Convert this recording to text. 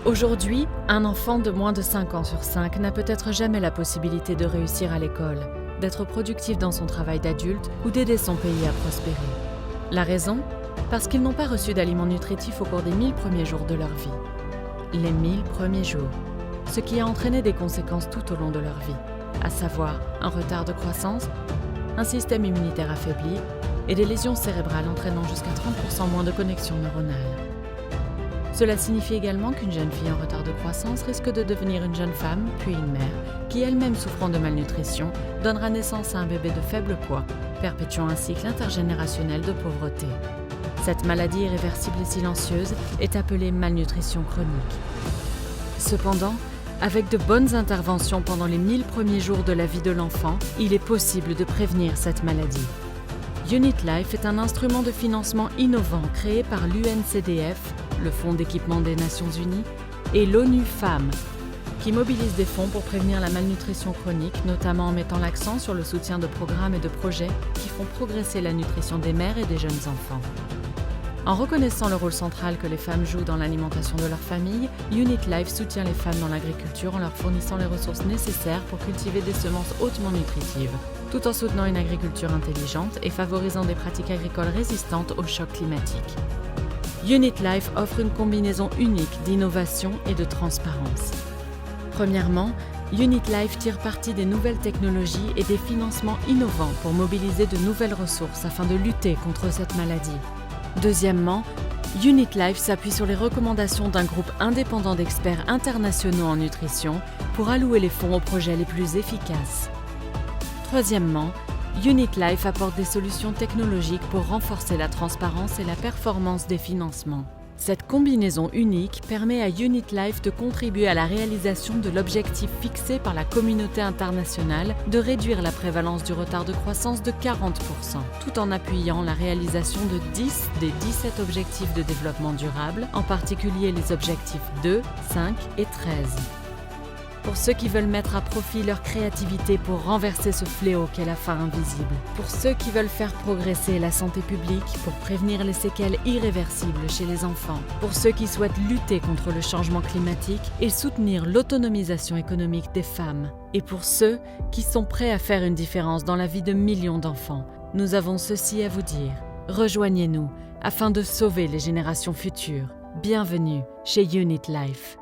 Aujourd'hui, un enfant de moins de 5 ans sur 5 n'a peut-être jamais la possibilité de réussir à l'école, d'être productif dans son travail d'adulte ou d'aider son pays à prospérer. La raison ? Parce qu'ils n'ont pas reçu d'aliments nutritifs au cours des 1000 premiers jours de leur vie. Les 1000 premiers jours, ce qui a entraîné des conséquences tout au long de leur vie, à savoir un retard de croissance, un système immunitaire affaibli et des lésions cérébrales entraînant jusqu'à 30% moins de connexions neuronales. Cela signifie également qu'une jeune fille en retard de croissance risque de devenir une jeune femme, puis une mère, qui elle-même souffrant de malnutrition, donnera naissance à un bébé de faible poids, perpétuant un cycle intergénérationnel de pauvreté. Cette maladie irréversible et silencieuse est appelée malnutrition chronique. Cependant, avec de bonnes interventions pendant les 1000 premiers jours de la vie de l'enfant, il est possible de prévenir cette maladie. Unit Life est un instrument de financement innovant créé par l'UNCDF, le Fonds d'équipement des Nations Unies, et l'ONU Femmes, qui mobilise des fonds pour prévenir la malnutrition chronique, notamment en mettant l'accent sur le soutien de programmes et de projets qui font progresser la nutrition des mères et des jeunes enfants. En reconnaissant le rôle central que les femmes jouent dans l'alimentation de leur famille, Unit Life soutient les femmes dans l'agriculture en leur fournissant les ressources nécessaires pour cultiver des semences hautement nutritives, tout en soutenant une agriculture intelligente et favorisant des pratiques agricoles résistantes aux chocs climatiques. Unit Life offre une combinaison unique d'innovation et de transparence. Premièrement, Unit Life tire parti des nouvelles technologies et des financements innovants pour mobiliser de nouvelles ressources afin de lutter contre cette maladie. Deuxièmement, Unit Life s'appuie sur les recommandations d'un groupe indépendant d'experts internationaux en nutrition pour allouer les fonds aux projets les plus efficaces. Troisièmement, Unit Life apporte des solutions technologiques pour renforcer la transparence et la performance des financements. Cette combinaison unique permet à Unit Life de contribuer à la réalisation de l'objectif fixé par la communauté internationale de réduire la prévalence du retard de croissance de 40%, tout en appuyant la réalisation de 10 des 17 objectifs de développement durable, en particulier les objectifs 2, 5 et 13. Pour ceux qui veulent mettre à profit leur créativité pour renverser ce fléau qu'est la faim invisible. Pour ceux qui veulent faire progresser la santé publique pour prévenir les séquelles irréversibles chez les enfants. Pour ceux qui souhaitent lutter contre le changement climatique et soutenir l'autonomisation économique des femmes. Et pour ceux qui sont prêts à faire une différence dans la vie de millions d'enfants. Nous avons ceci à vous dire. Rejoignez-nous afin de sauver les générations futures. Bienvenue chez Unit Life.